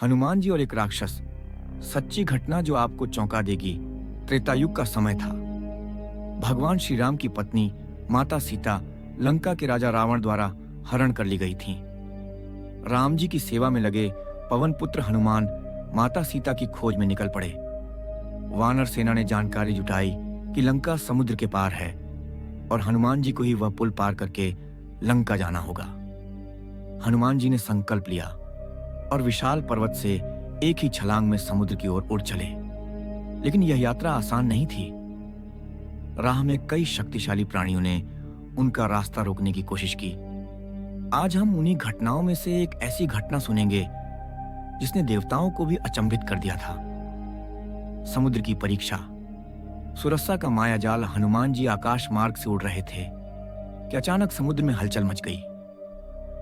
हनुमान जी और एक राक्षस, सच्ची घटना जो आपको चौंका देगी। त्रेतायुग का समय था। भगवान श्री राम की पत्नी माता सीता लंका के राजा रावण द्वारा हरण कर ली गई थीं। राम जी की सेवा में लगे पवन पुत्र हनुमान माता सीता की खोज में निकल पड़े। वानर सेना ने जानकारी जुटाई कि लंका समुद्र के पार है और हनुमान जी को ही वह पुल पार करके लंका जाना होगा। हनुमान जी ने संकल्प लिया और विशाल पर्वत से एक ही छलांग में समुद्र की ओर उड़ चले। लेकिन यह यात्रा आसान नहीं थी। राह में कई शक्तिशाली प्राणियों ने उनका रास्ता रोकने की कोशिश की। आज हम उन्हीं घटनाओं में से एक ऐसी घटना सुनेंगे जिसने देवताओं को भी अचंभित कर दिया था। समुद्र की परीक्षा। सुरसा का मायाजाल। हनुमान जी आकाश मार्ग से उड़ रहे थे कि अचानक समुद्र में हलचल मच गई।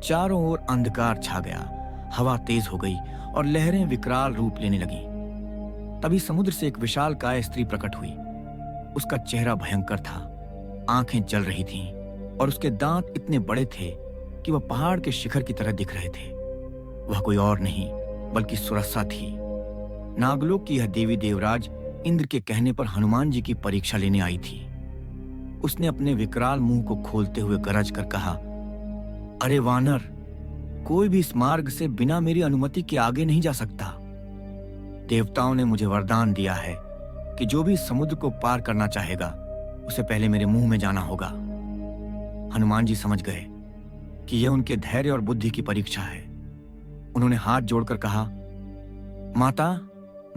चारों ओर अंधकार छा गया, हवा तेज हो गई और लहरें विकराल रूप लेने लगीं। तभी समुद्र से एक विशालकाय स्त्री प्रकट हुई। उसका चेहरा भयंकर था, आंखें जल रही थीं और उसके दांत इतने बड़े थे कि वह पहाड़ के शिखर की तरह दिख रहे थे। वह कोई और नहीं बल्कि सुरसा थी। नागलोक की यह देवी देवराज इंद्र के कहने पर हनुमान जी की परीक्षा लेने आई थी। उसने अपने विकराल मुंह को खोलते हुए गरज कर कहा, अरे वानर, कोई भी इस मार्ग से बिना मेरी अनुमति के आगे नहीं जा सकता। देवताओं ने मुझे वरदान दिया है कि जो भी समुद्र को पार करना चाहेगा उसे पहले मेरे मुंह में जाना होगा। हनुमान जी समझ गए कि यह उनके धैर्य और बुद्धि की परीक्षा है। उन्होंने हाथ जोड़कर कहा, माता,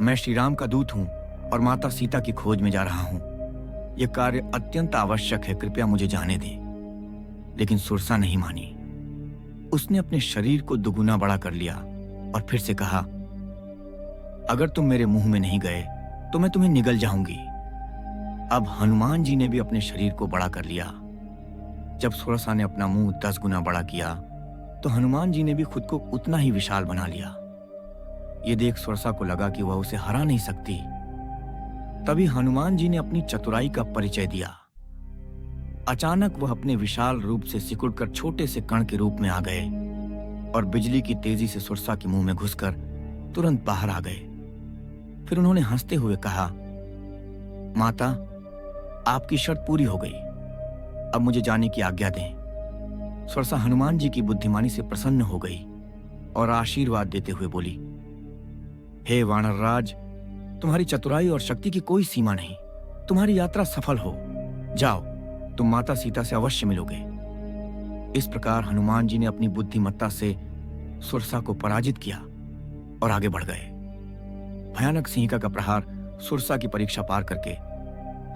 मैं श्री राम का दूत हूं और माता सीता की खोज में जा रहा हूं। यह कार्य अत्यंत आवश्यक है, कृपया मुझे जाने दें। लेकिन सुरसा नहीं मानी। उसने अपने शरीर को दुगुना बड़ा कर लिया और फिर से कहा, अगर तुम मेरे मुंह में नहीं गए तो मैं तुम्हें निगल जाऊंगी। अब हनुमान जी ने भी अपने शरीर को बड़ा कर लिया। जब सुरसा ने अपना मुंह 10 गुना बड़ा किया तो हनुमान जी ने भी खुद को उतना ही विशाल बना लिया। यह देख सुरसा को लगा कि वह उसे हरा नहीं सकती। तभी हनुमान जी ने अपनी चतुराई का परिचय दिया। अचानक वह अपने विशाल रूप से सिकुड़कर छोटे से कण के रूप में आ गए और बिजली की तेजी से सुरसा के मुंह में घुसकर तुरंत बाहर आ गए। फिर उन्होंने हंसते हुए कहा, माता, आपकी शर्त पूरी हो गई। अब मुझे जाने की आज्ञा दें। सुरसा हनुमान जी की बुद्धिमानी से प्रसन्न हो गई और आशीर्वाद देते हुए बोली, हे वानरराज, तुम्हारी चतुराई और शक्ति की कोई सीमा नहीं। तुम्हारी यात्रा सफल हो। जाओ, तुम माता सीता से अवश्य मिलोगे। इस प्रकार हनुमान जी ने अपनी बुद्धिमत्ता से सुरसा को पराजित किया और आगे बढ़ गए। भयानक सिंहिका का प्रहार सुरसा की परीक्षा पार करके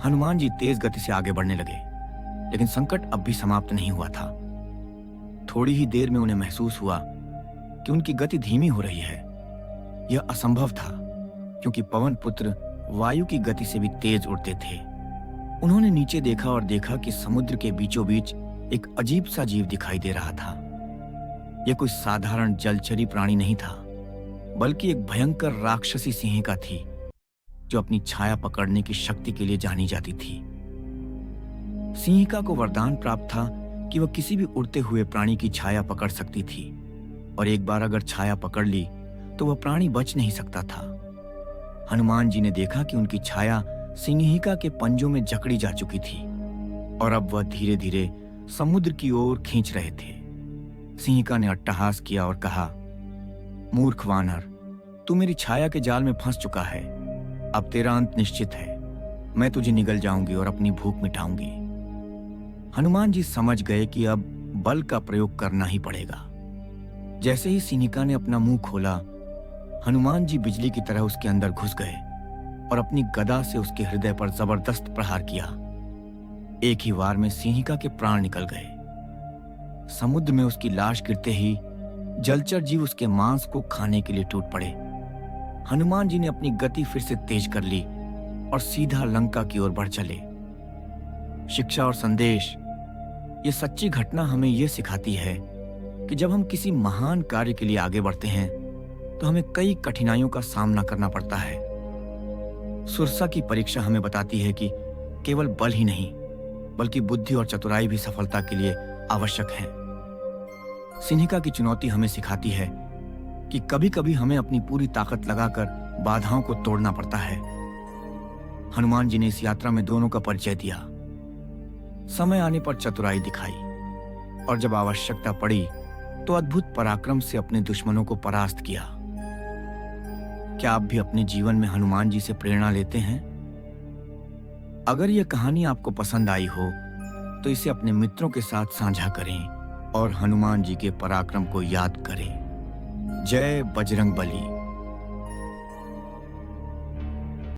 हनुमान जी तेज गति से आगे बढ़ने लगे। लेकिन संकट अब भी समाप्त नहीं हुआ था। थोड़ी ही देर में उन्हें महसूस हुआ कि उनकी गति धीमी हो रही है। यह असंभव था क्योंकि पवन पुत्र वायु की गति से भी तेज उड़ते थे। उन्होंने नीचे देखा और देखा कि समुद्र के बीचों बीच एक अजीब सा जीव दिखाई दे रहा था। यह कोई साधारण जलचरी प्राणी नहीं था, बल्कि एक भयंकर राक्षसी सिंहिका थी जो अपनी छाया पकड़ने की शक्ति के लिए जानी जाती थी। सिंहिका को वरदान प्राप्त था कि वह किसी भी उड़ते हुए प्राणी की छाया पकड़ सकती थी और एक बार अगर छाया पकड़ ली तो वह प्राणी बच नहीं सकता था। हनुमान जी ने देखा कि उनकी छाया सिंहिका के पंजों में जकड़ी जा चुकी थी और अब वह धीरे धीरे समुद्र की ओर खींच रहे थे। सिंहिका ने अट्टहास किया और कहा, मूर्ख वानर, तू मेरी छाया के जाल में फंस चुका है। अब तेरा अंत निश्चित है। मैं तुझे निगल जाऊंगी और अपनी भूख मिटाऊंगी। हनुमान जी समझ गए कि अब बल का प्रयोग करना ही पड़ेगा। जैसे ही सिंहिका ने अपना मुंह खोला, हनुमान जी बिजली की तरह उसके अंदर घुस गए और अपनी गदा से उसके हृदय पर जबरदस्त प्रहार किया। एक ही वार में सिंहिका के प्राण निकल गए। समुद्र में उसकी लाश गिरते ही जलचर जीव उसके मांस को खाने के लिए टूट पड़े। हनुमान जी ने अपनी गति फिर से तेज कर ली और सीधा लंका की ओर बढ़ चले। शिक्षा और संदेश। ये सच्ची घटना हमें यह सिखाती है कि जब हम किसी महान कार्य के लिए आगे बढ़ते हैं तो हमें कई कठिनाइयों का सामना करना पड़ता है। सुरसा की परीक्षा हमें बताती है कि केवल बल ही नहीं बल्कि बुद्धि और चतुराई भी सफलता के लिए आवश्यक है। सिंहिका की चुनौती हमें सिखाती है कि कभी-कभी हमें अपनी पूरी ताकत लगाकर बाधाओं को तोड़ना पड़ता है। हनुमान जी ने इस यात्रा में दोनों का परिचय दिया। समय आने पर चतुराई दिखाई और जब आवश्यकता पड़ी तो अद्भुत पराक्रम से अपने दुश्मनों को परास्त किया। क्या आप भी अपने जीवन में हनुमान जी से प्रेरणा लेते हैं? अगर यह कहानी आपको पसंद आई हो तो इसे अपने मित्रों के साथ साझा करें और हनुमान जी के पराक्रम को याद करें। जय बजरंग बली।